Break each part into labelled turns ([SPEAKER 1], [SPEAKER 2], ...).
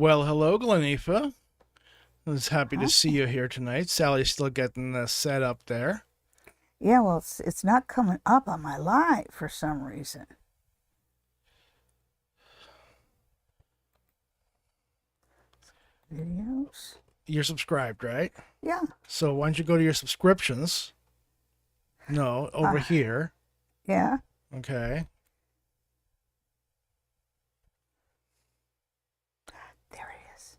[SPEAKER 1] Well, hello, Glenifa. I was happy to
[SPEAKER 2] Huh?
[SPEAKER 1] see you here tonight. Sally's still getting the set up there.
[SPEAKER 2] Yeah, well, it's not coming up on my live for some reason. Videos.
[SPEAKER 1] You're subscribed, right?
[SPEAKER 2] Yeah.
[SPEAKER 1] So why don't you go to your subscriptions? No, over
[SPEAKER 2] Uh,
[SPEAKER 1] here.
[SPEAKER 2] yeah.
[SPEAKER 1] Okay.
[SPEAKER 2] There it is.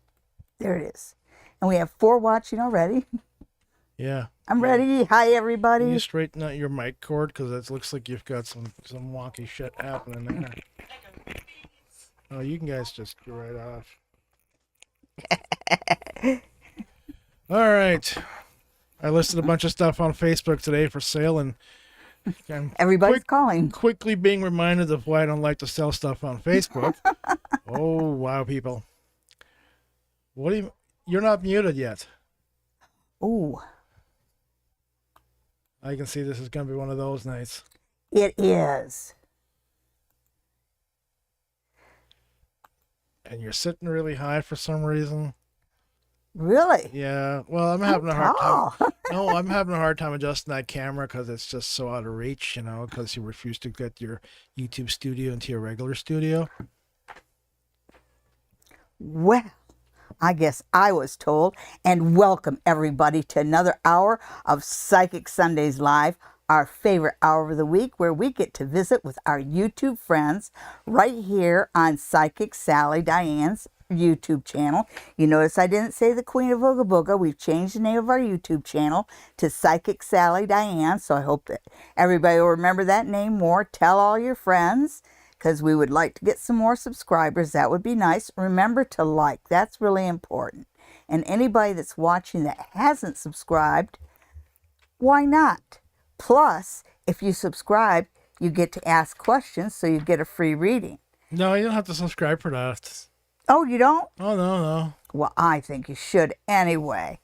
[SPEAKER 2] There it is. And we have 4 watching already.
[SPEAKER 1] Yeah.
[SPEAKER 2] I'm
[SPEAKER 1] Yeah.
[SPEAKER 2] ready. Hi,
[SPEAKER 1] Can you
[SPEAKER 2] everybody.
[SPEAKER 1] straighten out your mic cord? Because it looks like you've got some wonky shit happening there. Oh, you can guys just go right off. All right. I listed a bunch of stuff on Facebook today for sale, and I'm
[SPEAKER 2] Everybody's
[SPEAKER 1] quick,
[SPEAKER 2] calling.
[SPEAKER 1] quickly being reminded of why I don't like to sell stuff on Facebook. Oh, wow, people. What do you... You're not muted yet.
[SPEAKER 2] Ooh,
[SPEAKER 1] I can see this is going to be one of those nights.
[SPEAKER 2] it is.
[SPEAKER 1] And you're sitting really high for some reason.
[SPEAKER 2] Really?
[SPEAKER 1] Yeah, well, I'm
[SPEAKER 2] I'm
[SPEAKER 1] having a hard time.
[SPEAKER 2] tall.
[SPEAKER 1] No, I'm having a hard time adjusting that camera because it's just so out of reach, because you refuse to get your YouTube studio into your regular studio.
[SPEAKER 2] Well, I guess I was told. And welcome everybody to another hour of Psychic Sundays Live, our favorite hour of the week where we get to visit with our YouTube friends right here on Psychic Sally Diane's YouTube channel. You notice I didn't say the Queen of Ooga Booga. We've changed the name of our YouTube channel to Psychic Sally Diane, so I hope that everybody will remember that name more. Tell all your friends, because we would like to get some more subscribers. That would be nice. Remember to like. That's really important. And anybody that's watching that hasn't subscribed, why not? Plus, if you subscribe, you get to ask questions, so you get a free reading.
[SPEAKER 1] No, you don't have to subscribe for that.
[SPEAKER 2] Oh, you don't?
[SPEAKER 1] Oh, no.
[SPEAKER 2] Well, I think you should anyway.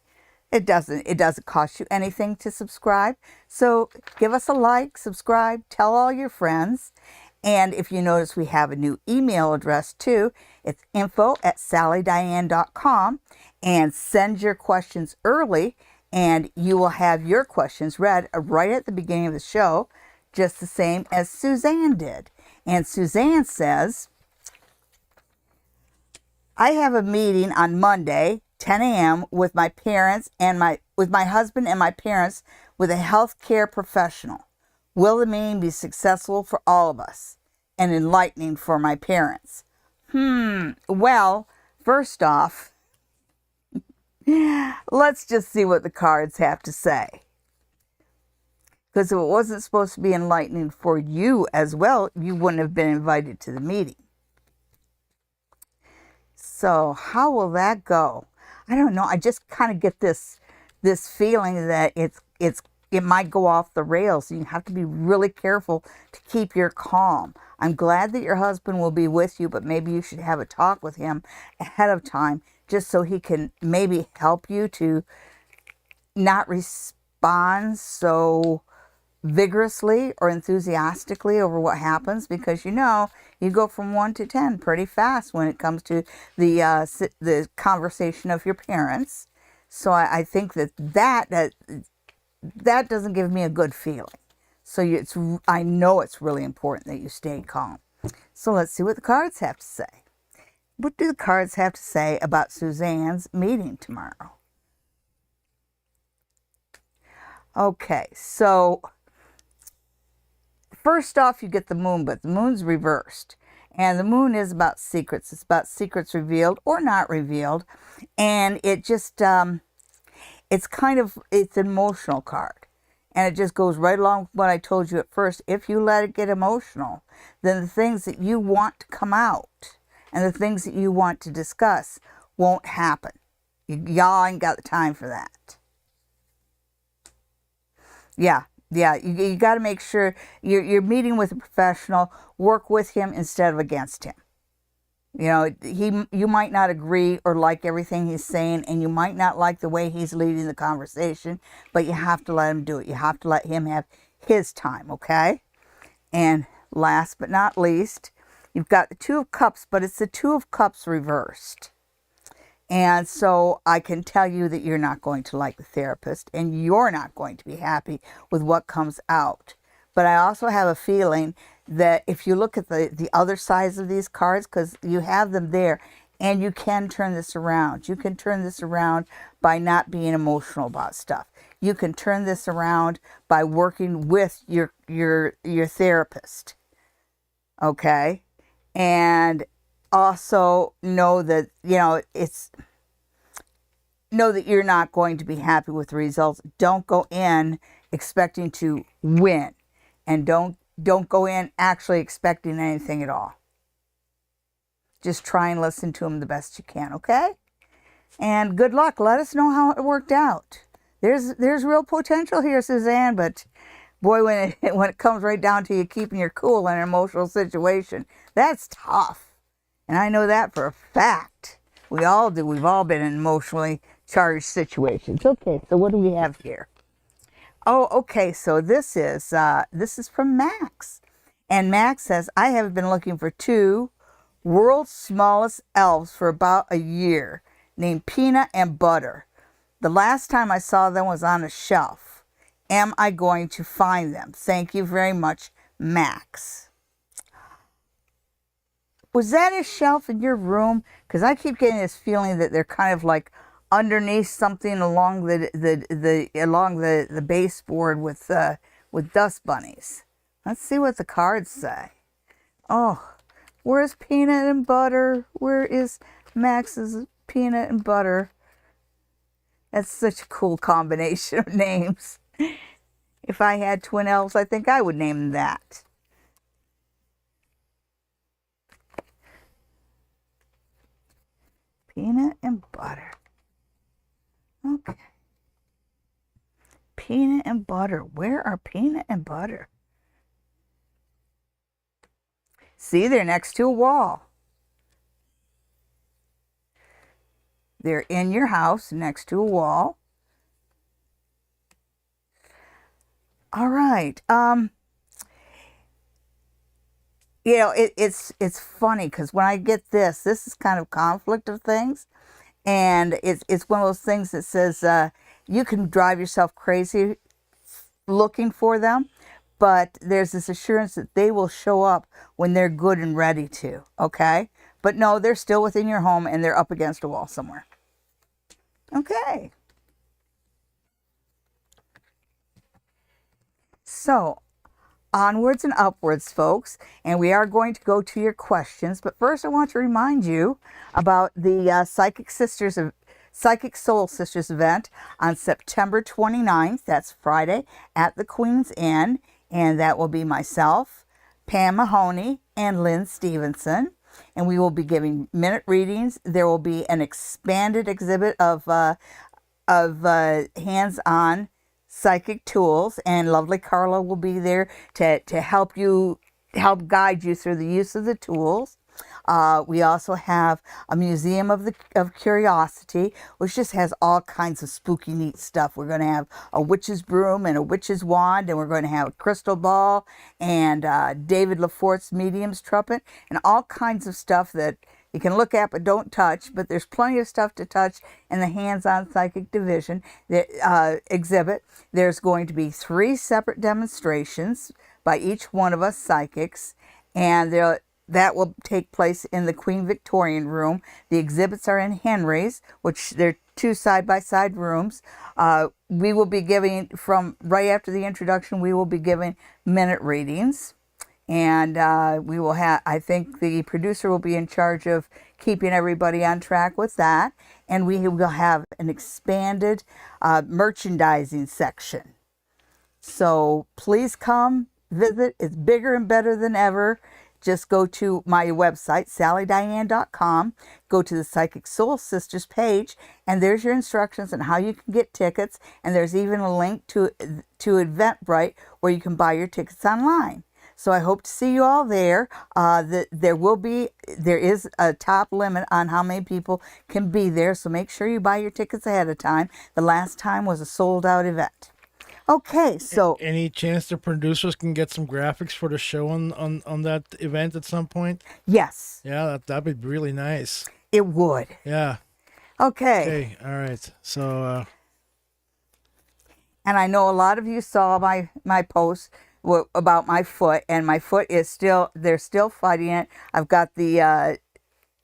[SPEAKER 2] It doesn't cost you anything to subscribe. So give us a like, subscribe, tell all your friends. And if you notice, we have a new email address too. It's info@sallydiane.com, and send your questions early, and you will have your questions read right at the beginning of the show, just the same as Suzanne did. And Suzanne says, I have a meeting on Monday, 10 a.m. with my parents and with my husband and my parents with a healthcare professional. Will the meeting be successful for all of us and enlightening for my parents? Well, first off, let's just see what the cards have to say. Because if it wasn't supposed to be enlightening for you as well, you wouldn't have been invited to the meeting. So how will that go? I don't know. I just kind of get this feeling that it might go off the rails. You have to be really careful to keep your calm. I'm glad that your husband will be with you, but maybe you should have a talk with him ahead of time, just so he can maybe help you to not respond so vigorously or enthusiastically over what happens, because you go from 1 to 10 pretty fast when it comes to the conversation of your parents. So I think that doesn't give me a good feeling. So I know it's really important that you stay calm. So let's see what the cards have to say. What do the cards have to say about Suzanne's meeting tomorrow? Okay, so first off, you get the moon, but the moon's reversed. And the moon is about secrets. It's about secrets revealed or not revealed. And it just, it's an emotional card. And it just goes right along with what I told you at first. If you let it get emotional, then the things that you want to come out and the things that you want to discuss won't happen. Y'all ain't got the time for that. Yeah, you got to make sure you're meeting with a professional. Work with him instead of against him. You might not agree or like everything he's saying, and you might not like the way he's leading the conversation, but you have to let him do it. You have to let him have his time, okay? And last but not least, you've got the Two of Cups, but it's the Two of Cups reversed. And so I can tell you that you're not going to like the therapist and you're not going to be happy with what comes out. But I also have a feeling that if you look at the other sides of these cards, because you have them there, and you can turn this around. You can turn this around by not being emotional about stuff. You can turn this around by working with your therapist. Okay? And also know that, know that you're not going to be happy with the results. Don't go in expecting to win, and don't go in actually expecting anything at all. Just try and listen to them the best you can, okay? And good luck. Let us know how it worked out. There's real potential here, Suzanne, but boy, when it comes right down to you keeping your cool in an emotional situation, that's tough. And I know that for a fact. We all do. We've all been in emotionally charged situations. Okay, so what do we have here? Oh, okay, so this is from Max. And Max says, I have been looking for 2 world's smallest elves for about a year, named Peanut and Butter. The last time I saw them was on a shelf. Am I going to find them? Thank you very much, Max. Was that a shelf in your room? Because I keep getting this feeling that they're kind of like underneath something along the baseboard with dust bunnies. Let's see what the cards say. Oh, where's Peanut and Butter? Where is Max's Peanut and Butter? That's such a cool combination of names. If I had twin elves, I think I would name them that. Peanut and Butter. Okay. Peanut and Butter. Where are Peanut and Butter? See, they're next to a wall. They're in your house next to a wall. All right. It's funny because when I get this is kind of conflict of things. And it's one of those things that says you can drive yourself crazy looking for them, but there's this assurance that they will show up when they're good and ready to, okay? But no, they're still within your home and they're up against a wall somewhere. Okay. So, onwards and upwards, folks, and we are going to go to your questions. But first, I want to remind you about the Psychic Soul Sisters event on September 29th. That's Friday at the Queen's Inn, and that will be myself, Pam Mahoney, and Lynn Stevenson. And we will be giving minute readings. There will be an expanded exhibit of hands-on psychic tools, and lovely Carla will be there to help guide you through the use of the tools. We also have a museum of curiosity, which just has all kinds of spooky, neat stuff. We're going to have a witch's broom and a witch's wand, and we're going to have a crystal ball and David Laforte's medium's trumpet, and all kinds of stuff that you can look at but don't touch, but there's plenty of stuff to touch in the hands-on psychic division exhibit. There's going to be 3 separate demonstrations by each one of us psychics, and that will take place in the Queen Victorian room. The exhibits are in Henry's, which they're 2 side-by-side rooms. We will be giving, from right after the introduction, we will be giving minute readings. And we will have, I think the producer will be in charge of keeping everybody on track with that. And we will have an expanded merchandising section. So please come visit. It's bigger and better than ever. Just go to my website, SallyDiane.com. Go to the Psychic Soul Sisters page, and there's your instructions on how you can get tickets. And there's even a link to Eventbrite where you can buy your tickets online. So I hope to see you all there. There is a top limit on how many people can be there, so make sure you buy your tickets ahead of time. The last time was a sold-out event. Okay, so
[SPEAKER 1] any chance the producers can get some graphics for the show on that event at some point?
[SPEAKER 2] Yes.
[SPEAKER 1] Yeah, that'd be really nice.
[SPEAKER 2] It would.
[SPEAKER 1] Yeah.
[SPEAKER 2] Okay.
[SPEAKER 1] Okay. All right. So,
[SPEAKER 2] And I know a lot of you saw my post about my foot, and my foot is still, they're still fighting it. I've got the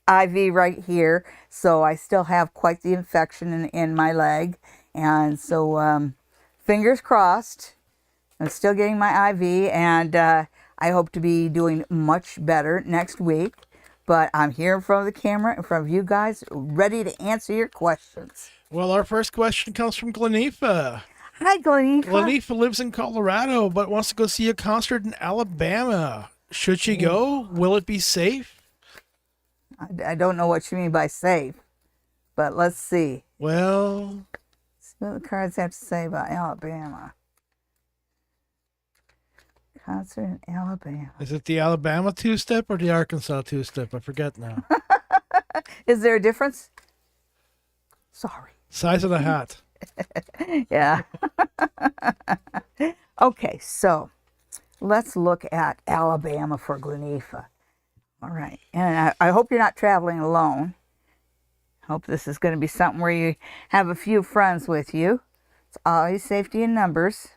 [SPEAKER 2] IV right here, so I still have quite the infection in my leg. And so, fingers crossed, I'm still getting my IV, and I hope to be doing much better next week. But I'm here in front of the camera, in front of you guys, ready to answer your questions.
[SPEAKER 1] well, our first question comes from Glenifa.
[SPEAKER 2] Hi, Glennie.
[SPEAKER 1] Glenifa lives in Colorado but wants to go see a concert in Alabama. Should she go? Will it be safe?
[SPEAKER 2] I don't know what you mean by safe, but let's see.
[SPEAKER 1] Well,
[SPEAKER 2] See what the cards have to say about Alabama. Concert in Alabama.
[SPEAKER 1] is it the Alabama two-step or the Arkansas two-step? I forget now.
[SPEAKER 2] Is there a difference? Sorry.
[SPEAKER 1] Size of the hat.
[SPEAKER 2] Yeah. Okay, so let's look at Alabama for Glenifa. All right. And I hope you're not traveling alone. Hope this is going to be something where you have a few friends with you. It's always safety in numbers.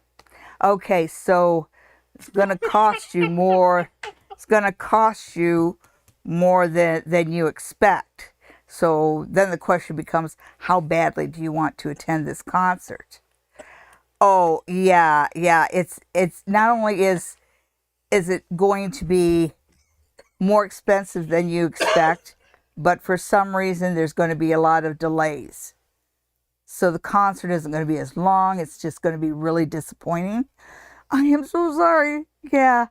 [SPEAKER 2] Okay, so it's going to cost you more. It's going to cost you more than you expect. So then the question becomes, how badly do you want to attend this concert? Oh, yeah. It's not only is it going to be more expensive than you expect, but for some reason there's going to be a lot of delays. So the concert isn't going to be as long. It's just going to be really disappointing. I am so sorry. Yeah.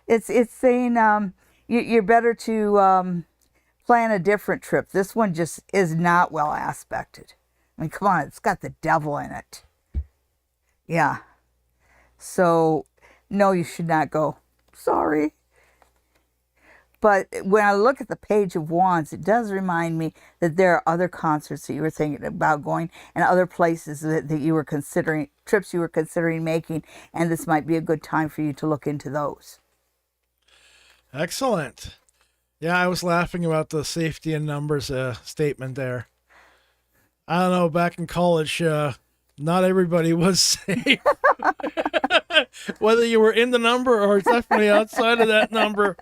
[SPEAKER 2] It's saying you're better to plan a different trip. This one just is not well aspected. I mean, come on, it's got the devil in it. Yeah. So, no, you should not go. Sorry. But when I look at the Page of Wands, it does remind me that there are other concerts that you were thinking about going and other places that you were considering, trips you were considering making, and this might be a good time for you to look into those.
[SPEAKER 1] Excellent. Yeah, I was laughing about the safety in numbers statement there. I don't know, back in college, not everybody was safe. Whether you were in the number or definitely outside of that number,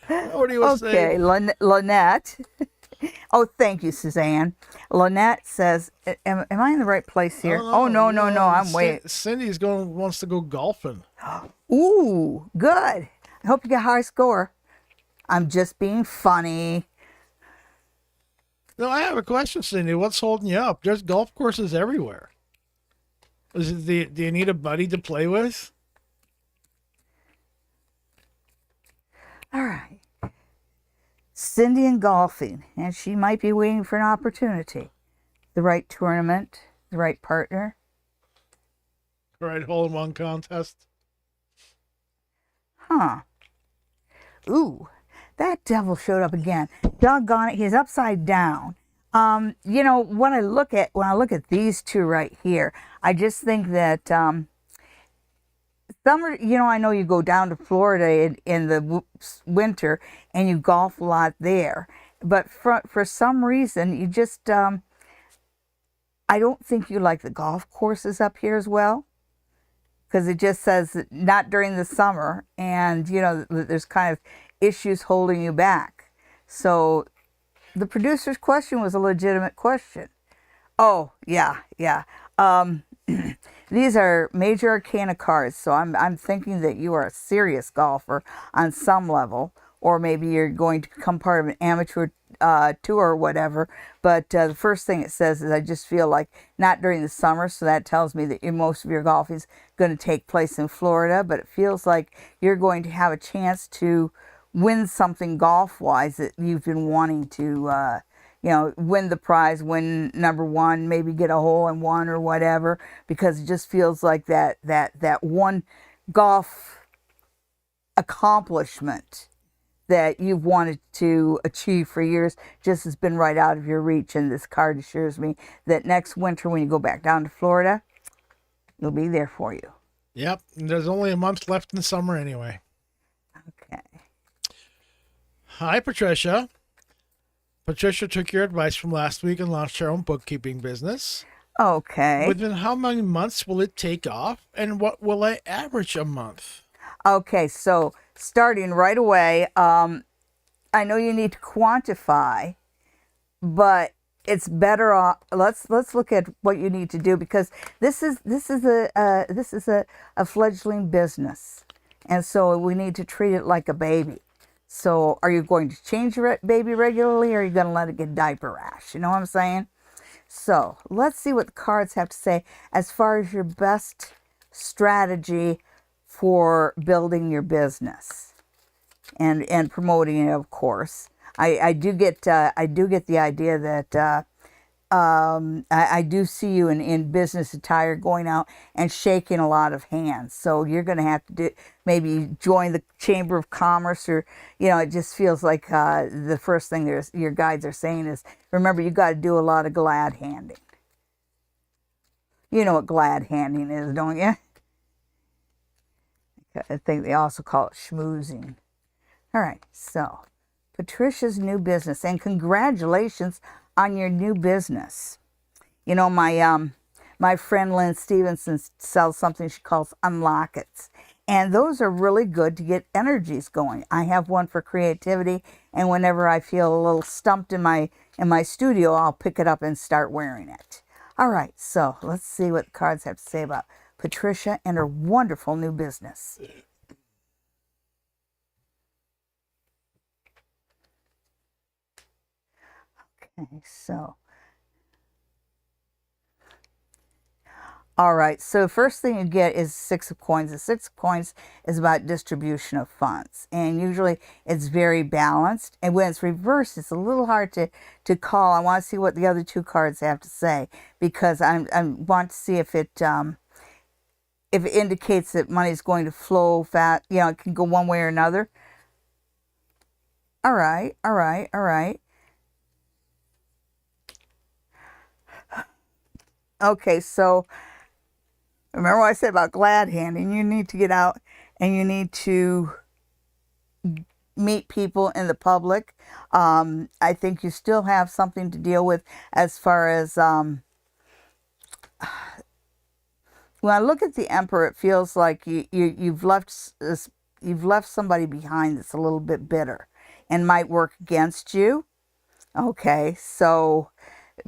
[SPEAKER 1] nobody was safe.
[SPEAKER 2] Okay, Lynette. Oh, thank you, Suzanne. Lynette says, am I in the right place here? Oh, no, I'm waiting.
[SPEAKER 1] Cindy's wants to go golfing.
[SPEAKER 2] Ooh, good. I hope you get a high score. I'm just being funny.
[SPEAKER 1] No, I have a question, Cindy. What's holding you up? There's golf courses everywhere. Do you need a buddy to play with?
[SPEAKER 2] All right. Cindy and golfing, and she might be waiting for an opportunity. The right tournament, the right partner.
[SPEAKER 1] Right, hole-in-one contest.
[SPEAKER 2] Huh. Ooh, that devil showed up again. Doggone it, he's upside down. You know, when I look at these two right here, I just think that summer, you know, I know you go down to Florida in the winter and you golf a lot there, but for some reason you just I don't think you like the golf courses up here as well, because it just says that not during the summer, and you know there's kind of issues holding you back. So the producer's question was a legitimate question. Oh, yeah. These are major arcana cards, so I'm thinking that you are a serious golfer on some level, or maybe you're going to become part of an amateur tour or whatever. But the first thing it says is, I just feel like not during the summer, so that tells me that most of your golfing is going to take place in Florida, but it feels like you're going to have a chance to win something golf-wise that you've been wanting to, win the prize, win number one, maybe get a hole-in-one or whatever, because it just feels like that one golf accomplishment that you've wanted to achieve for years just has been right out of your reach. And this card assures me that next winter, when you go back down to Florida, it'll be there for you.
[SPEAKER 1] Yep, and there's only a month left in the summer anyway.
[SPEAKER 2] Okay.
[SPEAKER 1] Hi, Patricia. Patricia took your advice from last week and launched her own bookkeeping business.
[SPEAKER 2] Okay.
[SPEAKER 1] Within how many months will it take off, and what will I average a month?
[SPEAKER 2] Okay, so starting right away, I know you need to quantify, but it's better off. Let's look at what you need to do, because this is a fledgling business, and so we need to treat it like a baby. So, are you going to change your baby regularly, or are you going to let it get diaper rash? You know what I'm saying? So, let's see what the cards have to say as far as your best strategy for building your business and promoting it, of course. I do get the idea that I do see you in business attire going out and shaking a lot of hands. So you're going to have to maybe join the Chamber of Commerce, or, it just feels like the first thing your guides are saying is, remember, you got to do a lot of glad handing. You know what glad handing is, don't you? I think they also call it schmoozing. All right, so Patricia's new business, and congratulations on your new business. My friend Lynn Stevenson sells something she calls unlockets, and those are really good to get energies going. I have one for creativity, and whenever I feel a little stumped in my studio, I'll pick it up and start wearing it. All right, so let's see what the cards have to say about Patricia and her wonderful new business. Okay, so. All right, so first thing you get is Six of Coins. The Six of Coins is about distribution of funds, and usually it's very balanced. And when it's reversed, it's a little hard to call. I want to see what the other two cards have to say, because I want to see if it indicates that money is going to flow fast. It can go one way or another. All right. Okay, so remember what I said about glad handing? You need to get out and you need to meet people in the public. I think you still have something to deal with as far as when I look at the Emperor, it feels like you've left somebody behind that's a little bit bitter and might work against you. Okay, so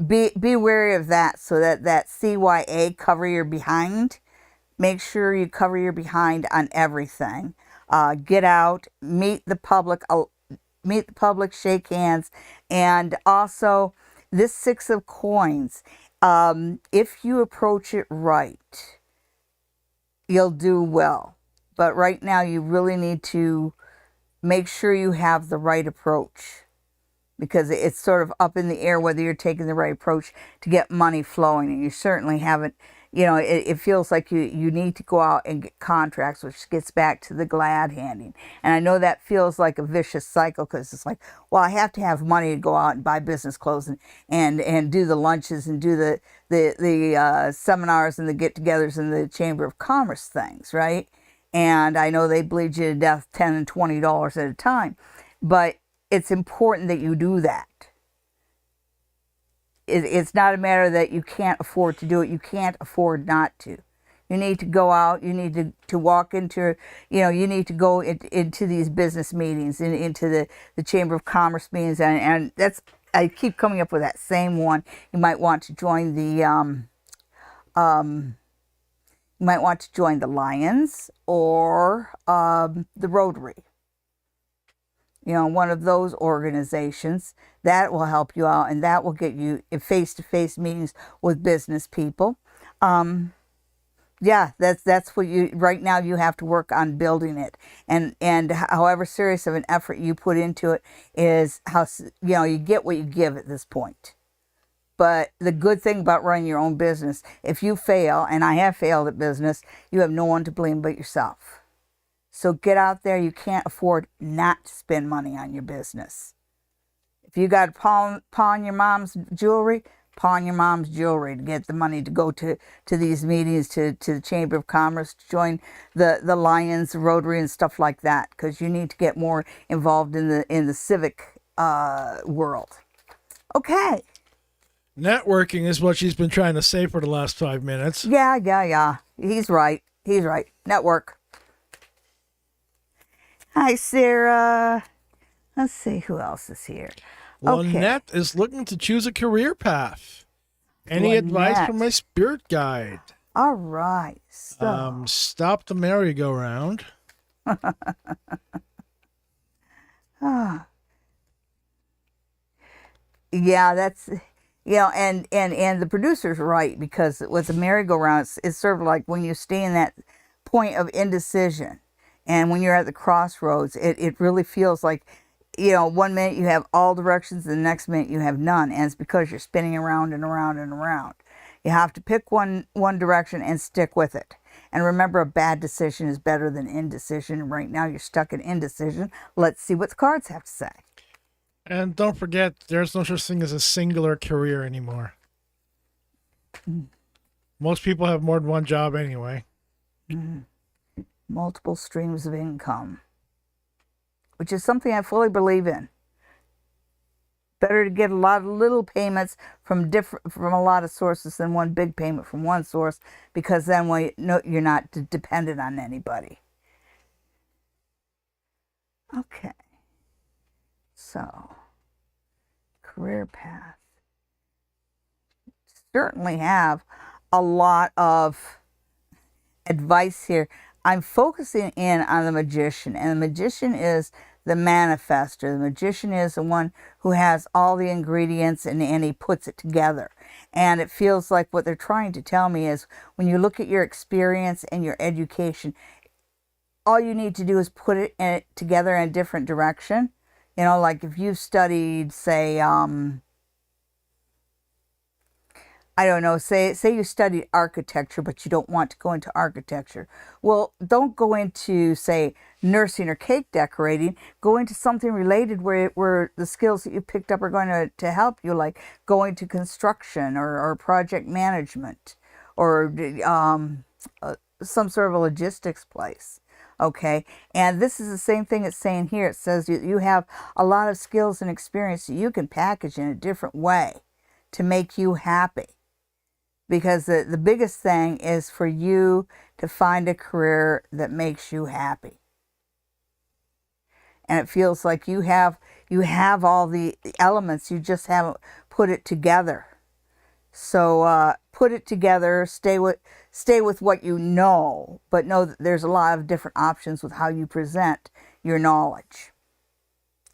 [SPEAKER 2] be wary of that, so that CYA, cover your behind. Make sure you cover your behind on everything. Get out, meet the public, shake hands, and also this Six of Coins. If you approach it right, you'll do well. But right now, you really need to make sure you have the right approach, because it's sort of up in the air whether you're taking the right approach to get money flowing. And you certainly haven't, it feels like you need to go out and get contracts, which gets back to the glad handing. And I know that feels like a vicious cycle, because it's like, well, I have to have money to go out and buy business clothes and do the lunches and do the seminars and the get-togethers and the Chamber of Commerce things, right? And I know they bleed you to death $10 and $20 at a time. But it's important that you do that. It's not a matter that you can't afford to do it. You can't afford not to. You need to go out. You need to walk into, you need to go into these business meetings, into the Chamber of Commerce meetings. And that's, I keep coming up with that same one. You might want to join the, Lions or the Rotary. One of those organizations. That will help you out, and that will get you face-to-face meetings with business people. Yeah, that's what you, right now you have to work on building it. And however serious of an effort you put into it is how, you get what you give at this point. But the good thing about running your own business, if you fail, and I have failed at business, you have no one to blame but yourself. So get out there. You can't afford not to spend money on your business. If you got to pawn your mom's jewelry, pawn your mom's jewelry to get the money to go to these meetings, to the Chamber of Commerce, to join the Lions, Rotary, and stuff like that, because you need to get more involved in the civic world. Okay.
[SPEAKER 1] Networking is what she's been trying to say for the last 5 minutes.
[SPEAKER 2] Yeah. He's right. Network. Hi, Sarah. Let's see who else is here. Okay.
[SPEAKER 1] Lynette is looking to choose a career path. Any advice from my spirit guide?
[SPEAKER 2] All right. So.
[SPEAKER 1] Stop the merry-go-round.
[SPEAKER 2] Yeah, that's and the producer's right, because with the merry-go-round, it's sort of like when you stay in that point of indecision, and when you're at the crossroads, it really feels like, 1 minute you have all directions, the next minute you have none, and it's because you're spinning around and around and around. You have to pick one direction and stick with it. And remember, a bad decision is better than indecision. Right now you're stuck in indecision. Let's see what the cards have to say.
[SPEAKER 1] And don't forget, there's no such thing as a singular career anymore. Most people have more than one job anyway.
[SPEAKER 2] Multiple streams of income, which is something I fully believe in. Better to get a lot of little payments from a lot of sources than one big payment from one source, because then you're not dependent on anybody. Okay. So, career path. Certainly have a lot of advice here. I'm focusing in on the magician, and the magician is the manifester. The magician is the one who has all the ingredients, and he puts it together. And it feels like what they're trying to tell me is, when you look at your experience and your education, all you need to do is put it together in a different direction. Like if you've studied, say, I don't know, say you studied architecture, but you don't want to go into architecture. Well, don't go into, say, nursing or cake decorating. Go into something related where the skills that you picked up are going to help you, like going to construction or project management, or some sort of a logistics place. Okay, and this is the same thing it's saying here. It says you have a lot of skills and experience that you can package in a different way to make you happy. Because the biggest thing is for you to find a career that makes you happy. And it feels like you have all the elements, you just haven't put it together. So put it together, stay with what you know, but know that there's a lot of different options with how you present your knowledge.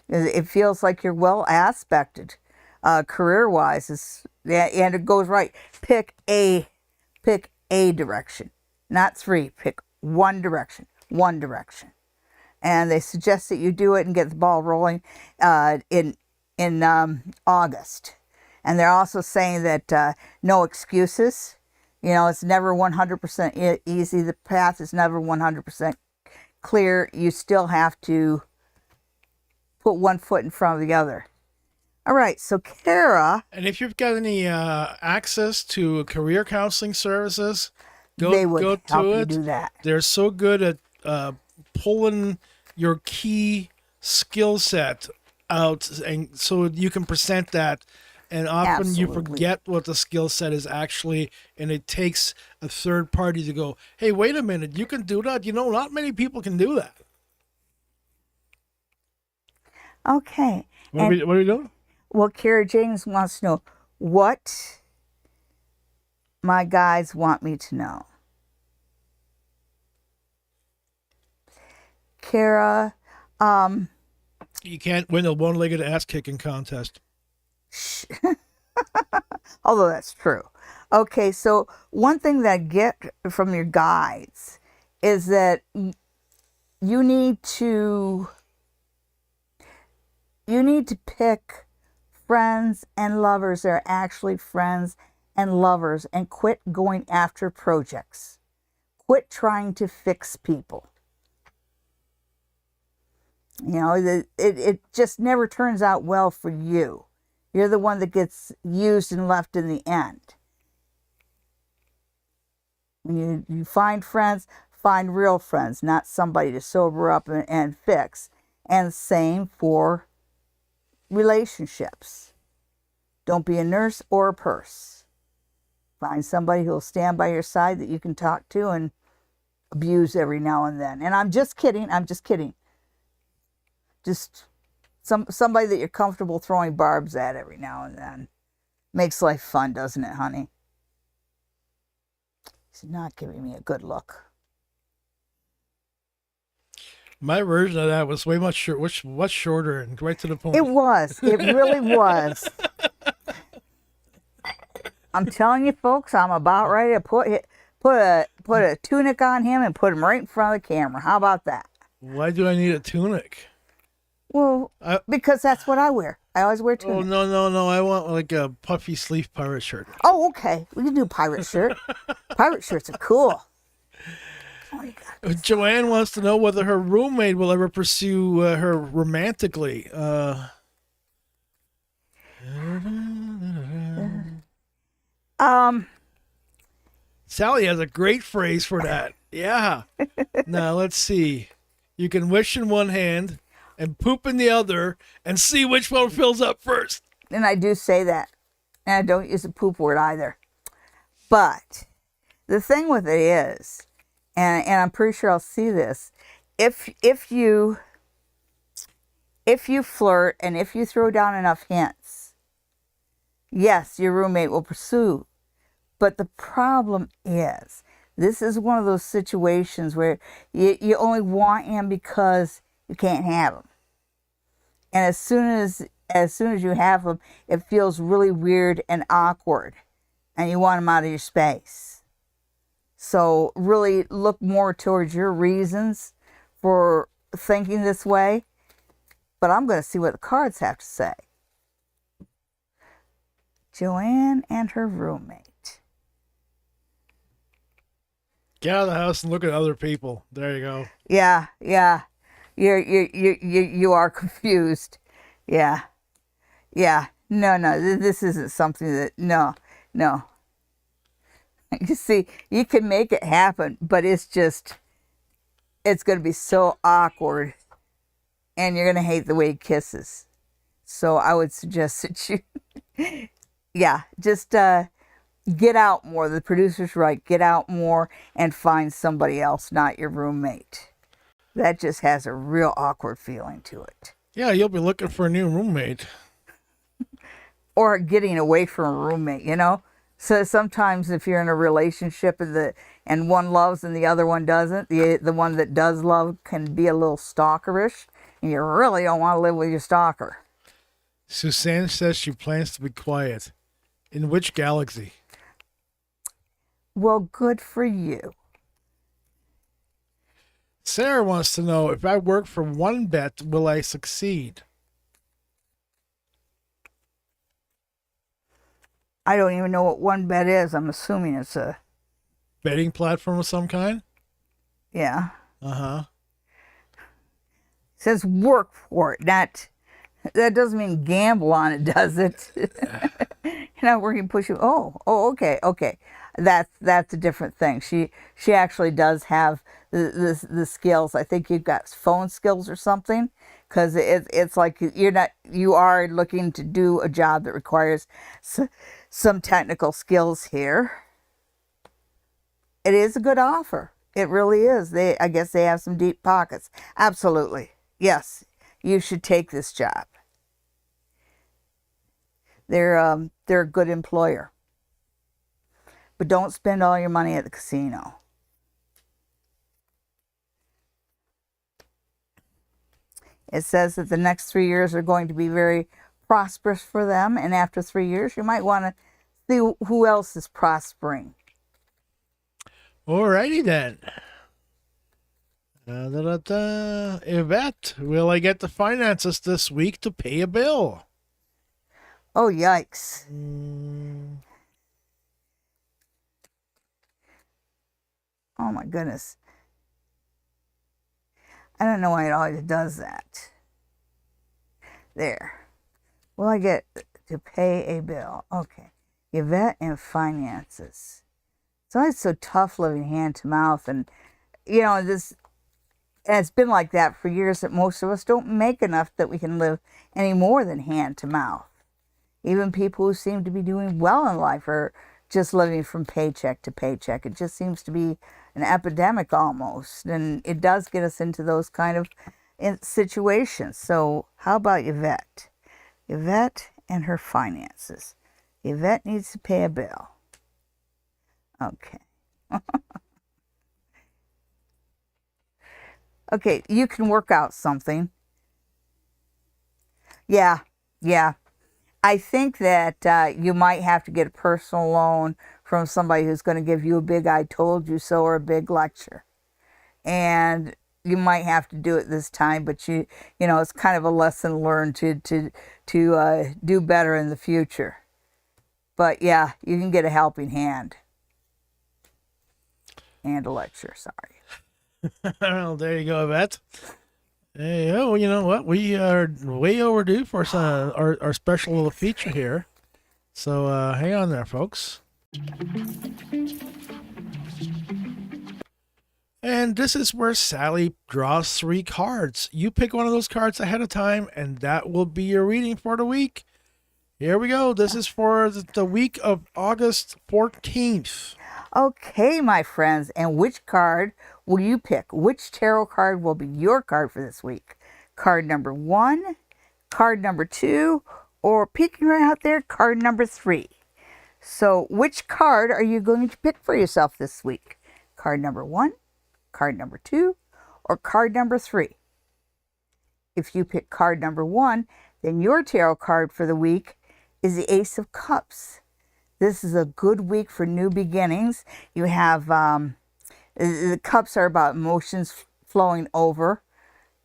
[SPEAKER 2] It feels like you're well aspected, career-wise, and it goes right. Pick a direction, not three. Pick one direction. And they suggest that you do it and get the ball rolling in August. And they're also saying that no excuses. It's never 100% easy. The path is never 100% clear. You still have to put one foot in front of the other. All right, so Kara.
[SPEAKER 1] And if you've got any access to career counseling services,
[SPEAKER 2] they would
[SPEAKER 1] go
[SPEAKER 2] help
[SPEAKER 1] to
[SPEAKER 2] you
[SPEAKER 1] it.
[SPEAKER 2] do that.
[SPEAKER 1] They're so good at pulling your key skill set out, and so you can present that. And often you forget what the skill set is actually, and it takes a third party to go, hey, wait a minute, you can do that? Not many people can do that.
[SPEAKER 2] Okay.
[SPEAKER 1] What are we doing?
[SPEAKER 2] Well, Kara James wants to know what my guides want me to know. Kara,
[SPEAKER 1] you can't win a one-legged ass-kicking contest.
[SPEAKER 2] Although that's true. Okay, so one thing that I get from your guides is that you need to pick friends and lovers that are actually friends and lovers, and quit going after projects. Quit trying to fix people. It just never turns out well for you. You're the one that gets used and left in the end. When you find friends, find real friends, not somebody to sober up and fix. And same for relationships. Don't be a nurse or a purse. Find somebody who will stand by your side that you can talk to and abuse every now and then. And I'm just kidding. Just somebody that you're comfortable throwing barbs at every now and then. Makes life fun, doesn't it, honey? He's not giving me a good look.
[SPEAKER 1] My version of that was way much shorter and right to the point.
[SPEAKER 2] It was. It really was. I'm telling you, folks, I'm about ready to put a tunic on him and put him right in front of the camera. How about that?
[SPEAKER 1] Why do I need a tunic?
[SPEAKER 2] Well, because that's what I wear. I always wear tunic.
[SPEAKER 1] Oh, no. I want like a puffy sleeve pirate shirt.
[SPEAKER 2] Oh, okay. We can do pirate shirt. Pirate shirts are cool. Oh, you got
[SPEAKER 1] Joanne wants to know whether her roommate will ever pursue her romantically. Sally has a great phrase for that. Yeah. Now, let's see. You can wish in one hand and poop in the other and see which one fills up first.
[SPEAKER 2] And I do say that. And I don't use the poop word either. But the thing with it is, and I'm pretty sure I'll see this, if you flirt and if you throw down enough hints, yes, your roommate will pursue. But the problem is, this is one of those situations where you only want him because you can't have him. And as soon as you have him, it feels really weird and awkward, and you want him out of your space. So really look more towards your reasons for thinking this way. But I'm going to see what the cards have to say. Joanne and her roommate.
[SPEAKER 1] Get out of the house and look at other people. There you go.
[SPEAKER 2] Yeah. You are confused. Yeah. No. This isn't something that, no. You see, you can make it happen, but it's going to be so awkward, and you're going to hate the way he kisses. So I would suggest that you, just get out more. The producer's right. Get out more and find somebody else, not your roommate. That just has a real awkward feeling to it.
[SPEAKER 1] Yeah, you'll be looking for a new roommate.
[SPEAKER 2] Or getting away from a roommate, you know? So sometimes if you're in a relationship and one loves and the other one doesn't, the one that does love can be a little stalkerish, and you really don't want to live with your stalker.
[SPEAKER 1] Suzanne says she plans to be quiet. In which galaxy?
[SPEAKER 2] Well, good for you.
[SPEAKER 1] Sarah wants to know, if I work for one bet, will I succeed?
[SPEAKER 2] I don't even know what one bet is. I'm assuming it's a
[SPEAKER 1] betting platform of some kind?
[SPEAKER 2] Yeah.
[SPEAKER 1] Uh-huh.
[SPEAKER 2] It says work for it. That doesn't mean gamble on it, does it? You're not working push you. Oh, okay. That's a different thing. She actually does have the skills. I think you've got phone skills or something, because it's like you are looking to do a job that requires some technical skills here. It is a good offer. It really is. I guess they have some deep pockets. Absolutely. Yes, you should take this job. They're a good employer. But don't spend all your money at the casino. It says that the next 3 years are going to be very prosperous for them, and after 3 years, you might want to see who else is prospering.
[SPEAKER 1] Alrighty then. Yvette, will I get the finances this week to pay a bill?
[SPEAKER 2] Oh, yikes. Oh, my goodness. I don't know why it always does that. There. Will I get to pay a bill? Okay. Yvette and finances. It's always so tough living hand to mouth. And, it's been like that for years, that most of us don't make enough that we can live any more than hand to mouth. Even people who seem to be doing well in life are just living from paycheck to paycheck. It just seems to be an epidemic almost. And it does get us into those kind of situations. So how about Yvette? Yvette and her finances. Yvette needs to pay a bill. Okay. Okay, you can work out something. Yeah, yeah. I think that you might have to get a personal loan from somebody who's going to give you a big "I told you so" or a big lecture, and you might have to do it this time. But you know, it's kind of a lesson learned to do better in the future. But yeah, you can get a helping hand and a lecture. Sorry.
[SPEAKER 1] Well, there you go, Yvette. Hey, oh, you know what? We are way overdue for our special little feature here. So hang on there, folks. And this is where Sally draws 3 cards. You pick one of those cards ahead of time, and that will be your reading for the week. Here we go. This is for the week of August 14th.
[SPEAKER 2] Okay, my friends, and which card will you pick? Which tarot card will be your card for this week? Card number 1, card number 2, or peeking right out there, card number 3. So which card are you going to pick for yourself this week? Card number 1, card number 2, or card number 3? If you pick card number 1, then your tarot card for the week is the Ace of Cups. This is a good week for new beginnings. You have, the cups are about emotions flowing over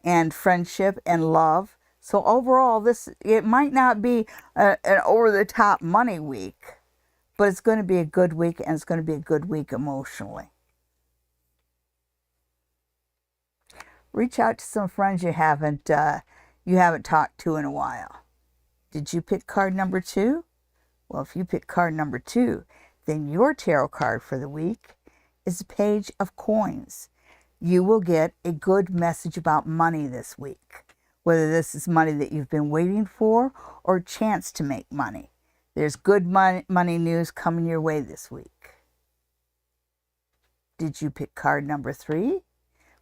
[SPEAKER 2] and friendship and love. So overall, it might not be an over-the-top money week, but it's going to be a good week, and it's going to be a good week emotionally. Reach out to some friends you haven't talked to in a while. Did you pick card number 2? Well, if you pick card number 2, then your tarot card for the week is the Page of Coins. You will get a good message about money this week, whether this is money that you've been waiting for or a chance to make money. There's good money news coming your way this week. Did you pick card number 3?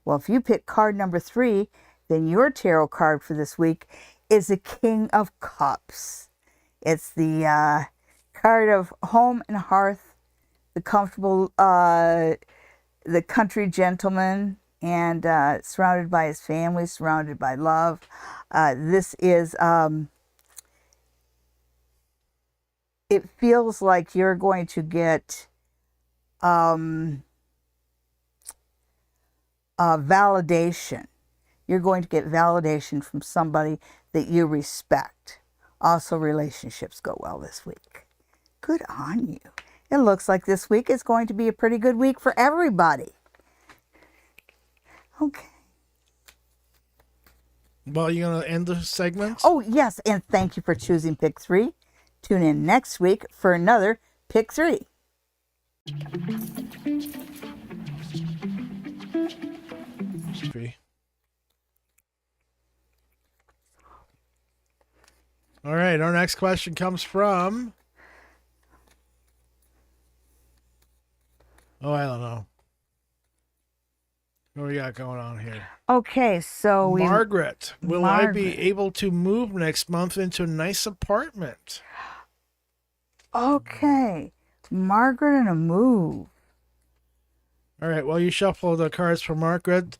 [SPEAKER 2] Well, if you pick card number 3, then your tarot card for this week is the King of Cups. It's the card of home and hearth, the comfortable, the country gentleman, and surrounded by his family, surrounded by love. This is, it feels like you're going to get validation. You're going to get validation from somebody that you respect. Also, relationships go well this week. Good on you. It looks like this week is going to be a pretty good week for everybody. Okay.
[SPEAKER 1] Well, you going to end the segment?
[SPEAKER 2] Oh, yes, and thank you for choosing Pick 3. Tune in next week for another Pick 3.
[SPEAKER 1] All right, our next question comes from... Oh, I don't know. What we got going on here?
[SPEAKER 2] Okay, so
[SPEAKER 1] Margaret, will I be able to move next month into a nice apartment?
[SPEAKER 2] Okay, Margaret and a move.
[SPEAKER 1] All right, well, you shuffle the cards for Margaret.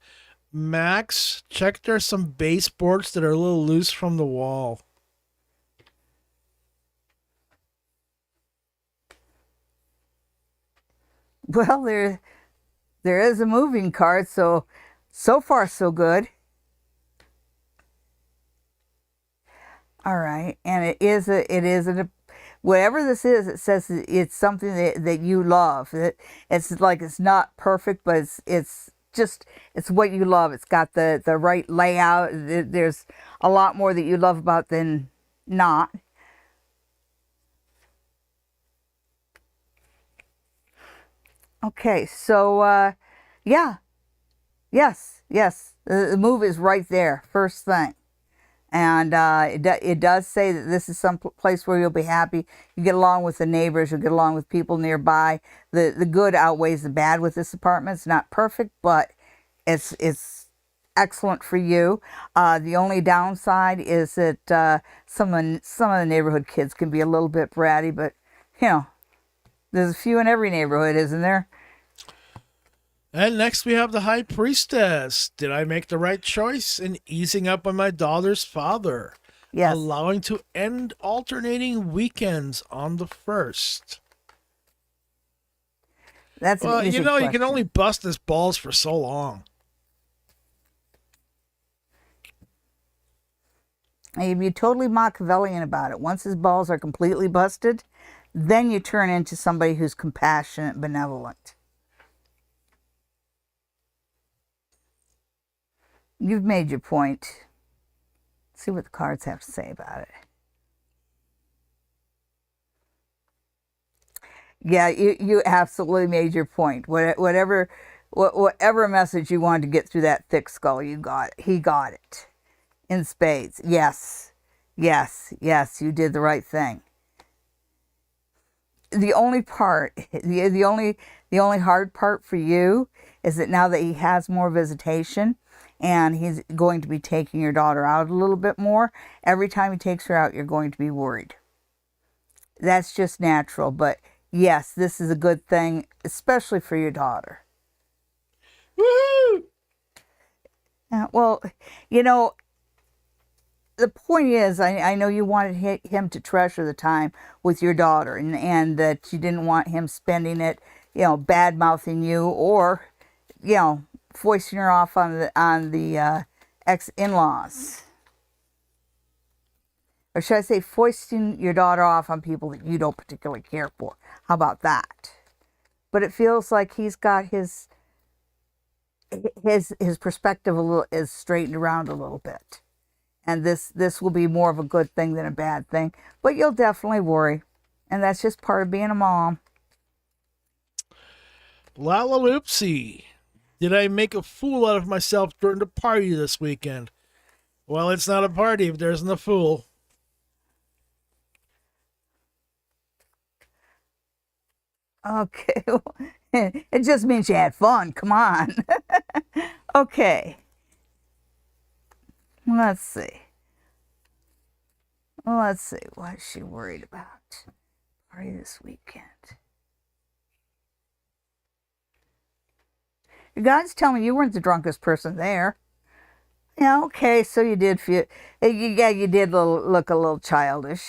[SPEAKER 1] Max, check there's some baseboards that are a little loose from the wall.
[SPEAKER 2] Well, there is a moving card, so far so good. All right, and it is whatever this is. It says it's something that you love. It's like it's not perfect, but it's what you love. It's got the right layout. There's a lot more that you love about than not. Okay, so yeah, yes, the move is right there, first thing. And it does say that this is some place where you'll be happy. You get along with the neighbors. You'll get along with people nearby. The good outweighs the bad with this apartment. It's not perfect, but it's excellent for you. The only downside is that some of the neighborhood kids can be a little bit bratty, but you know, there's a few in every neighborhood, isn't there?
[SPEAKER 1] And next we have the High Priestess. Did I make the right choice in easing up on my daughter's father?
[SPEAKER 2] Yes.
[SPEAKER 1] Allowing to end alternating weekends on the 1st.
[SPEAKER 2] That's an easy
[SPEAKER 1] you
[SPEAKER 2] question.
[SPEAKER 1] can only bust his balls for so long.
[SPEAKER 2] If you're totally Machiavellian about it, once his balls are completely busted, then you turn into somebody who's compassionate, benevolent. You've made your point. Let's see what the cards have to say about it. Yeah, you absolutely made your point. Whatever message you wanted to get through that thick skull, you got it. He got it. In spades. Yes. Yes. Yes, you did the right thing. The only hard part for you is that now that he has more visitation and he's going to be taking your daughter out a little bit more, every time he takes her out, you're going to be worried. That's just natural, but yes, this is a good thing, especially for your daughter.
[SPEAKER 1] Woohoo!
[SPEAKER 2] Well, you know, the point is, I know you wanted him to treasure the time with your daughter, and that you didn't want him spending it, you know, bad mouthing you, or, you know, foisting her off on the ex-in-laws, or should I say, foisting your daughter off on people that you don't particularly care for. How about that? But it feels like he's got his perspective is straightened around a little bit. And this will be more of a good thing than a bad thing. But you'll definitely worry. And that's just part of being a mom.
[SPEAKER 1] Lalaloopsy. Did I make a fool out of myself during the party this weekend? Well, it's not a party if there isn't a fool.
[SPEAKER 2] Okay. It just means you had fun. Come on. Okay. Let's see. What is she worried about? Party this weekend. Your guides tell me you weren't the drunkest person there. Yeah, okay, so you did feel, you did look a little childish.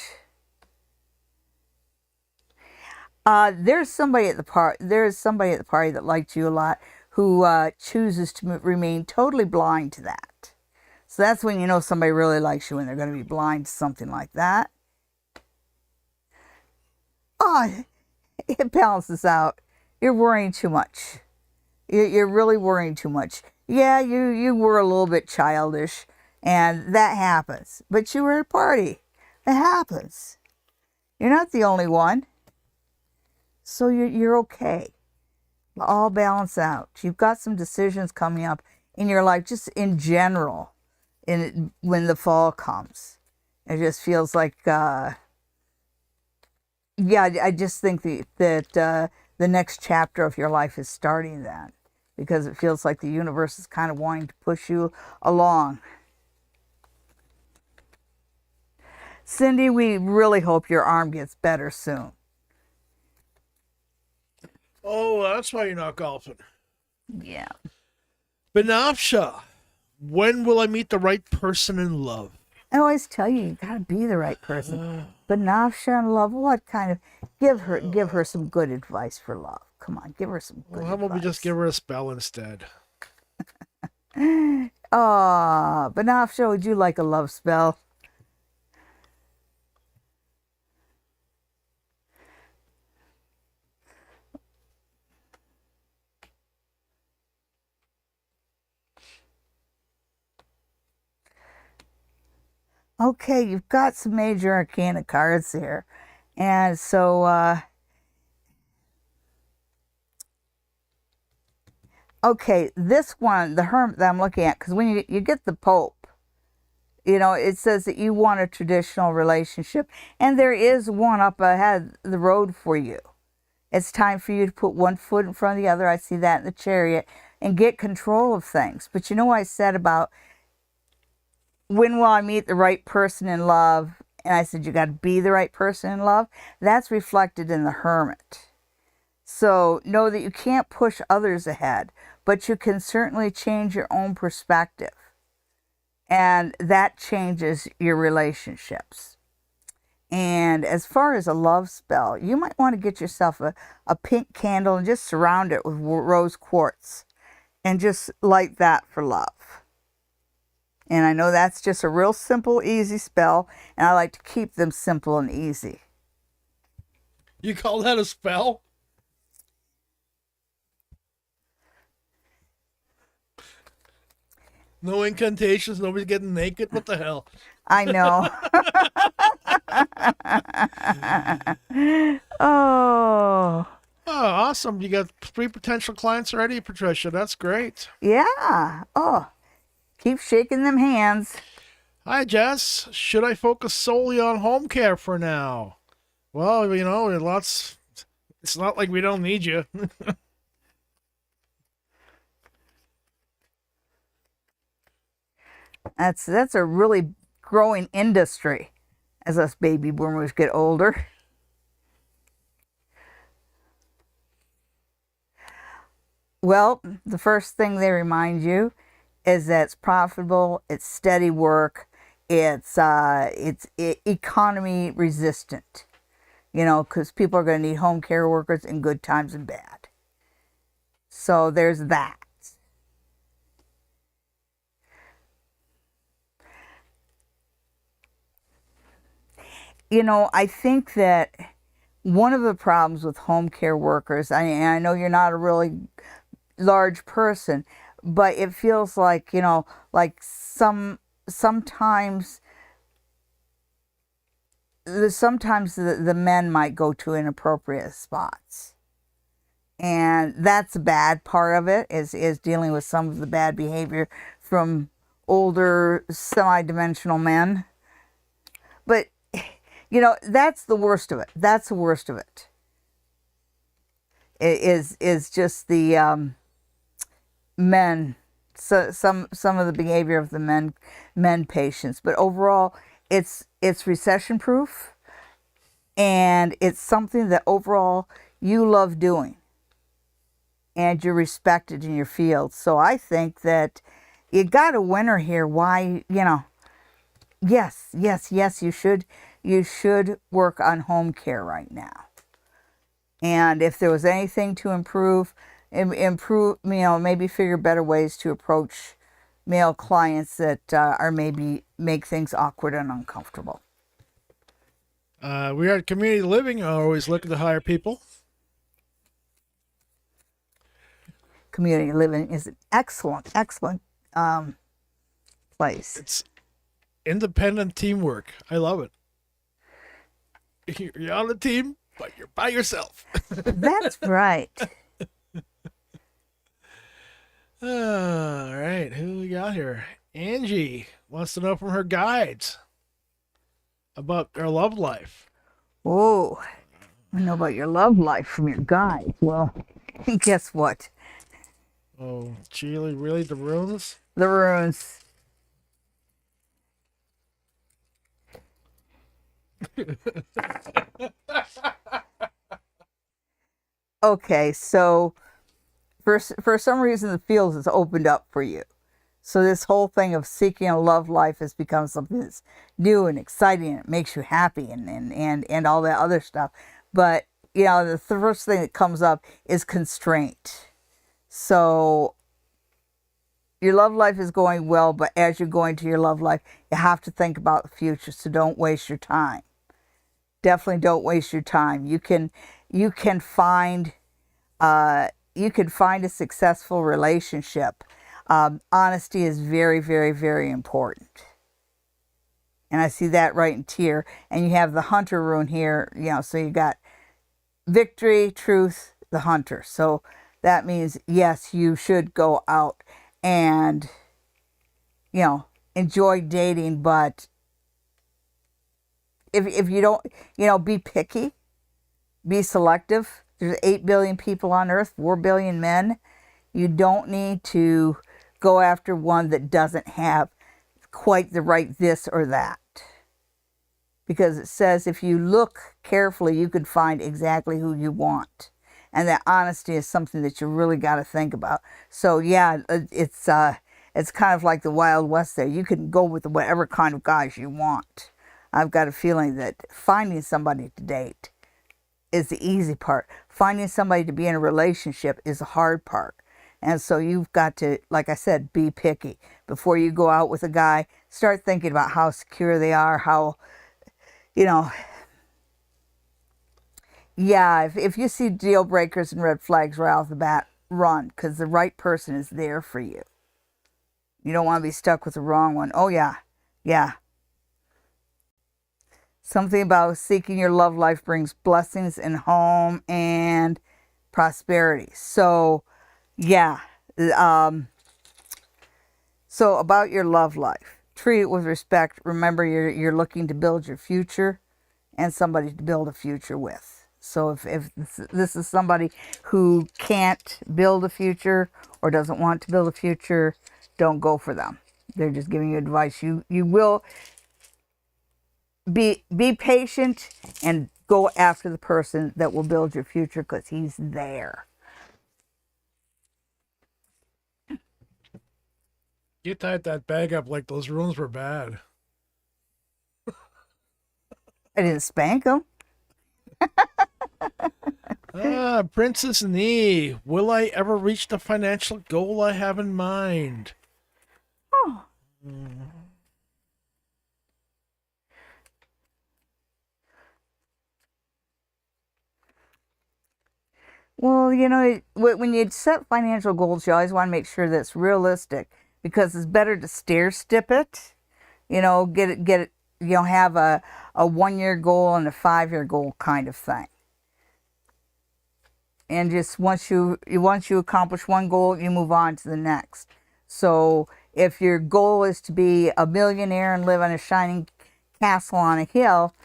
[SPEAKER 2] There's somebody at the party that liked you a lot who chooses to remain totally blind to that. So that's when you know somebody really likes you, when they're going to be blind to something like that. Oh, it balances out. You're worrying too much. You're really worrying too much. Yeah, you were a little bit childish, and that happens. But you were at a party. It happens. You're not the only one. So you're okay. It'll all balance out. You've got some decisions coming up in your life, just in general. When the fall comes, it just feels like, I just think that the next chapter of your life is starting then, because it feels like the universe is kind of wanting to push you along. Cindy, we really hope your arm gets better soon.
[SPEAKER 1] Oh, that's why you're not golfing.
[SPEAKER 2] Yeah.
[SPEAKER 1] Benafsha. When will I meet the right person in love?
[SPEAKER 2] I always tell you gotta be the right person. But Nafsha in love, what kind of give her some good advice for love. Come on, give her some good
[SPEAKER 1] Well, how about we
[SPEAKER 2] advice.
[SPEAKER 1] just give her a spell instead?
[SPEAKER 2] Oh, Benafsha, would you like a love spell? Okay, you've got some major arcana cards here. And so, okay, this one, the Hermit that I'm looking at, because when you get the Pope, You know, it says that you want a traditional relationship, and there is one up ahead the road for you. It's time for you to put one foot in front of the other. I see that in the Chariot, and get control of things. But you know what I said about when will I meet the right person in love? And I said, you got to be the right person in love. That's reflected in the Hermit. So know that you can't push others ahead, but you can certainly change your own perspective. And that changes your relationships. And as far as a love spell, you might want to get yourself a pink candle and just surround it with rose quartz and just light that for love. And I know that's just a real simple, easy spell, and I like to keep them simple and easy.
[SPEAKER 1] You call that a spell? No incantations, nobody's getting naked. What the hell?
[SPEAKER 2] I know. Oh.
[SPEAKER 1] Oh, awesome. You got 3 potential clients already, Patricia. That's great.
[SPEAKER 2] Yeah. Oh. Keep shaking them hands.
[SPEAKER 1] Hi, Jess. Should I focus solely on home care for now? Well, you know, it's not like we don't need you.
[SPEAKER 2] That's a really growing industry as us baby boomers get older. Well, the first thing they remind you is that it's profitable, it's steady work, it's economy resistant. You know, because people are going to need home care workers in good times and bad. So there's that. You know, I think that one of the problems with home care workers, I know you're not a really large person, but it feels like, you know, like sometimes the men might go to inappropriate spots. And that's a bad part of it, is dealing with some of the bad behavior from older semi-dimensional men. But you know, that's the worst of it. That's the worst of it. It is just the men. So some of the behavior of the men patients. But overall, it's recession proof, and it's something that overall you love doing, and you're respected in your field. So I think that you got a winner here. Why, you know, yes, you should work on home care right now. And if there was anything to improve, you know, maybe figure better ways to approach male clients that are maybe make things awkward and uncomfortable.
[SPEAKER 1] We are at Community Living, always looking to hire people.
[SPEAKER 2] Community Living is an excellent place.
[SPEAKER 1] It's independent teamwork. I love it. You're on a team, but you're by yourself.
[SPEAKER 2] That's right.
[SPEAKER 1] All right, who we got here? Angie wants to know from her guides about her love life.
[SPEAKER 2] Oh, I know about your love life from your guide. Well, guess what?
[SPEAKER 1] Oh, Chile, really? The runes?
[SPEAKER 2] The runes. Okay, so for some reason the field has opened up for you. So this whole thing of seeking a love life has become something that's new and exciting, and it makes you happy and all that other stuff. But you know, the first thing that comes up is constraint. So your love life is going well, but as you're going to your love life, you have to think about the future. So don't waste your time. Definitely don't waste your time. You can find a successful relationship. Honesty is very, very, very important. And I see that right in tier. And you have the hunter rune here, you know, so you got victory, truth, the hunter. So that means, yes, you should go out and, you know, enjoy dating, but if you don't, be picky, be selective. There's 8 billion people on earth, 4 billion men. You don't need to go after one that doesn't have quite the right this or that. Because it says if you look carefully, you could find exactly who you want. And that honesty is something that you really got to think about. So yeah, it's kind of like the Wild West there. You can go with whatever kind of guys you want. I've got a feeling that finding somebody to date is the easy part. Finding somebody to be in a relationship is the hard part. And so you've got to, like I said, be picky. Before you go out with a guy, start thinking about how secure they are, how, yeah, if you see deal breakers and red flags right off the bat, run, because the right person is there for you. You don't want to be stuck with the wrong one. Oh, yeah. Yeah. Something about seeking your love life brings blessings in home and prosperity. So, yeah. So about your love life, treat it with respect. Remember, you're looking to build your future and somebody to build a future with. So if this is somebody who can't build a future or doesn't want to build a future, don't go for them. They're just giving you advice. You will be patient and go after the person that will build your future, because he's there.
[SPEAKER 1] You tied that bag up like those rooms were bad.
[SPEAKER 2] I didn't spank him.
[SPEAKER 1] Princess Nee, will I ever reach the financial goal I have in mind?
[SPEAKER 2] Oh. Well, when you set financial goals, you always want to make sure that it's realistic, because it's better to stair-step it. Get it. Have a 1-year goal and a 5-year goal kind of thing. And just once you accomplish one goal, you move on to the next. So if your goal is to be a millionaire and live on a shining castle on a hill,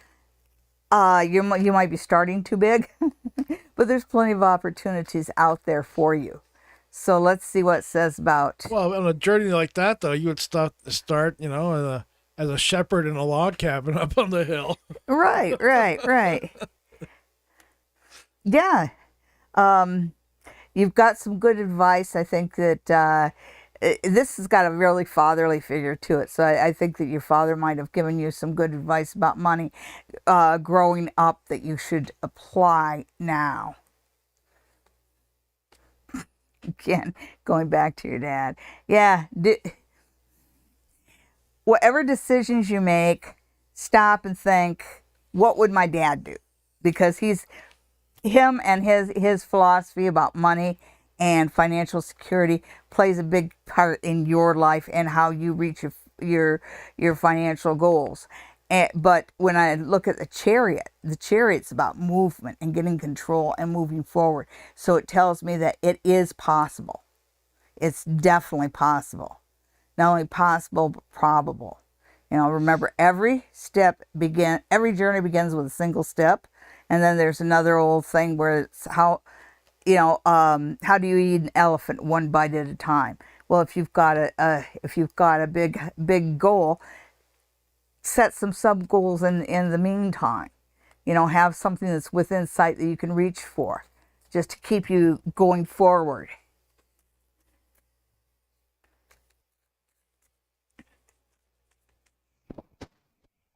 [SPEAKER 2] you might be starting too big, but there's plenty of opportunities out there for you. So let's see what it says about.
[SPEAKER 1] Well, on a journey like that, though, you would start, as a shepherd in a log cabin up on the hill.
[SPEAKER 2] Right. Yeah. You've got some good advice. I think that this has got a really fatherly figure to it. So I think that your father might have given you some good advice about money growing up that you should apply now. Again, going back to your dad. Yeah. Whatever decisions you make, stop and think, what would my dad do? Because him and his philosophy about money and financial security plays a big part in your life and how you reach your financial goals. But when I look at the chariot's about movement and getting control and moving forward. So it tells me that it is possible. It's definitely possible. Not only possible, but probable. Remember, every journey begins with a single step. And then there's another old thing where it's how do you eat an elephant one bite at a time? Well, if you've got a big goal, set some sub goals in the meantime. Have something that's within sight that you can reach for, just to keep you going forward.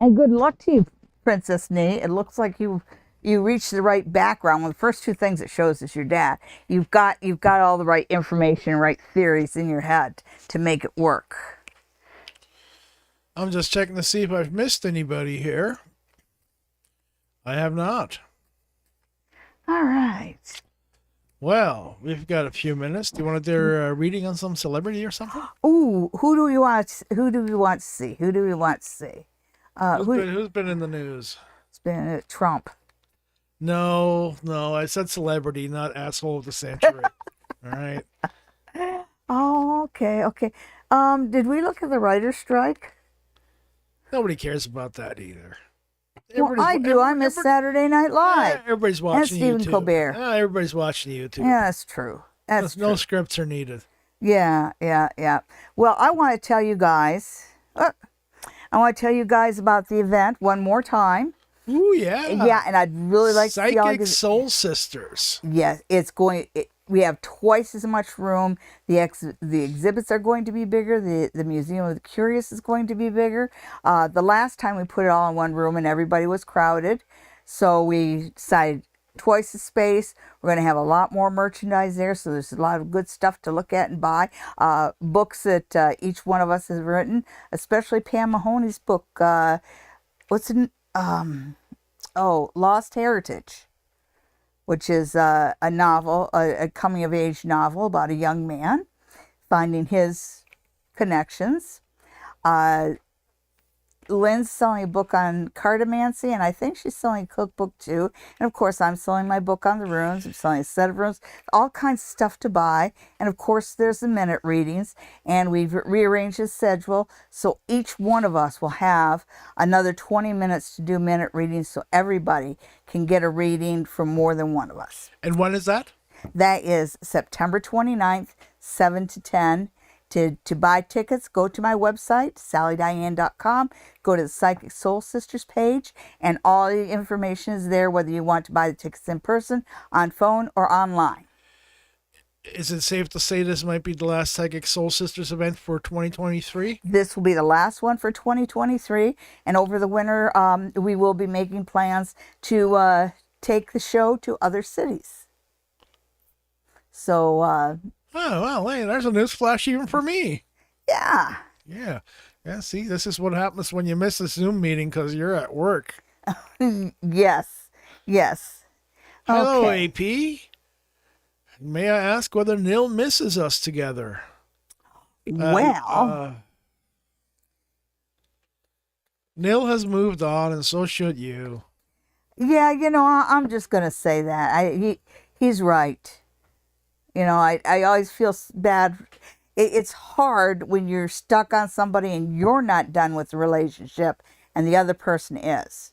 [SPEAKER 2] And good luck to you, Princess Nee. It looks like you reached the right background. Well, the first two things it shows is your dad. You've got all the right information, right theories in your head to make it work.
[SPEAKER 1] I'm just checking to see if I've missed anybody here. I have not.
[SPEAKER 2] All right.
[SPEAKER 1] Well, we've got a few minutes. Do you want to do a reading on some celebrity or something?
[SPEAKER 2] Ooh, who do we want to see?
[SPEAKER 1] Who's been in the news?
[SPEAKER 2] It's been Trump.
[SPEAKER 1] No, I said celebrity, not asshole of the century. All right.
[SPEAKER 2] Oh, okay. Did we look at the writer's strike?
[SPEAKER 1] Nobody cares about that either.
[SPEAKER 2] Well, I do. I miss Saturday Night Live.
[SPEAKER 1] Everybody's watching
[SPEAKER 2] and Stephen
[SPEAKER 1] YouTube.
[SPEAKER 2] Colbert.
[SPEAKER 1] Everybody's watching YouTube.
[SPEAKER 2] Yeah, that's true. That's
[SPEAKER 1] No
[SPEAKER 2] true.
[SPEAKER 1] scripts are needed.
[SPEAKER 2] Yeah. Well, I want to tell you guys. I want to tell you guys about the event one more time.
[SPEAKER 1] Ooh, yeah.
[SPEAKER 2] Yeah, and I'd really like to see all
[SPEAKER 1] Psychic Soul Sisters.
[SPEAKER 2] Yes, we have twice as much room. The exhibits are going to be bigger. The Museum of the Curious is going to be bigger. The last time we put it all in one room and everybody was crowded, so we decided twice the space. We're going to have a lot more merchandise there, so there's a lot of good stuff to look at and buy. Books that each one of us has written, especially Pam Mahoney's book. Lost Heritage, which is a novel, a coming-of-age novel about a young man finding his connections. Lynn's selling a book on cartomancy, and I think she's selling a cookbook too. And of course, I'm selling my book on the runes. I'm selling a set of runes, all kinds of stuff to buy. And of course, there's the minute readings, and we've rearranged the schedule so each one of us will have another 20 minutes to do minute readings, so everybody can get a reading from more than one of us.
[SPEAKER 1] And when is that?
[SPEAKER 2] That is September 29th, 7 to 10. To buy tickets, go to my website, sallydiane.com, go to the Psychic Soul Sisters page, and all the information is there, whether you want to buy the tickets in person, on phone, or online.
[SPEAKER 1] Is it safe to say this might be the last Psychic Soul Sisters event for 2023?
[SPEAKER 2] This will be the last one for 2023, and over the winter, we will be making plans to take the show to other cities. So,
[SPEAKER 1] Oh, well, hey, there's a news flash even for me.
[SPEAKER 2] yeah.
[SPEAKER 1] Yeah, see, this is what happens when you miss a Zoom meeting because you're at work.
[SPEAKER 2] Yes.
[SPEAKER 1] Hello,
[SPEAKER 2] Okay.
[SPEAKER 1] AP. May I ask whether Neil misses us together?
[SPEAKER 2] Well,
[SPEAKER 1] Neil has moved on, and so should you.
[SPEAKER 2] yeah, I'm just going to say that. He's right. I always feel bad. It's hard when you're stuck on somebody and you're not done with the relationship and the other person is.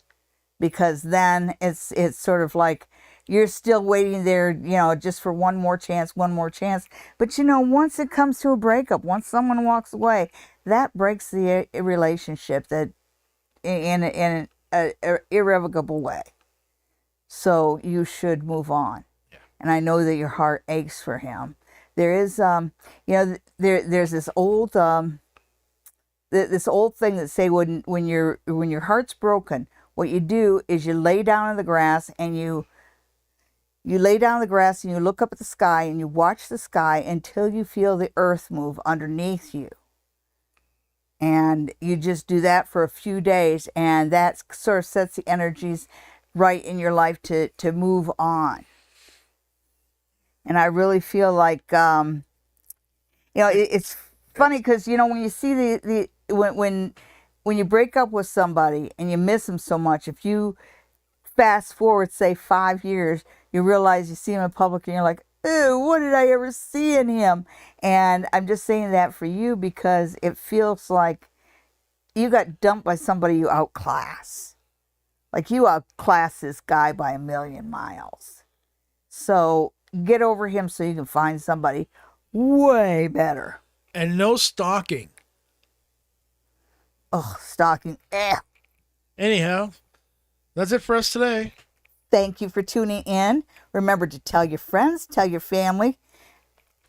[SPEAKER 2] Because then it's sort of like you're still waiting there, just for one more chance. But, once it comes to a breakup, once someone walks away, that breaks the relationship that in an irrevocable way. So you should move on. And I know that your heart aches for him. There is, there's this old thing that say when your heart's broken, what you do is you lay down in the grass and you lay down in the grass and you look up at the sky and you watch the sky until you feel the earth move underneath you. And you just do that for a few days, and that sort of sets the energies right in your life to move on. And I really feel like, it's funny because, when you see when you break up with somebody and you miss them so much, if you fast forward, say 5 years, you realize you see him in public and you're like, ew, what did I ever see in him? And I'm just saying that for you because it feels like you got dumped by somebody you outclass. Like you outclass this guy by 1,000,000 miles. So get over him so you can find somebody way better.
[SPEAKER 1] And no stalking.
[SPEAKER 2] Oh, stalking.
[SPEAKER 1] Anyhow, that's it for us today.
[SPEAKER 2] Thank you for tuning in. Remember to tell your friends, tell your family,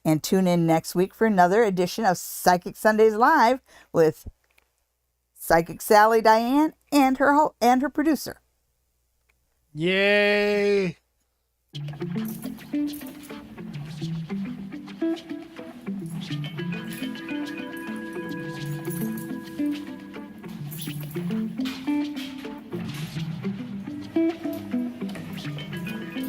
[SPEAKER 2] and tune in next week for another edition of Psychic Sundays Live with Psychic Sally Diane and her producer.
[SPEAKER 1] Yay!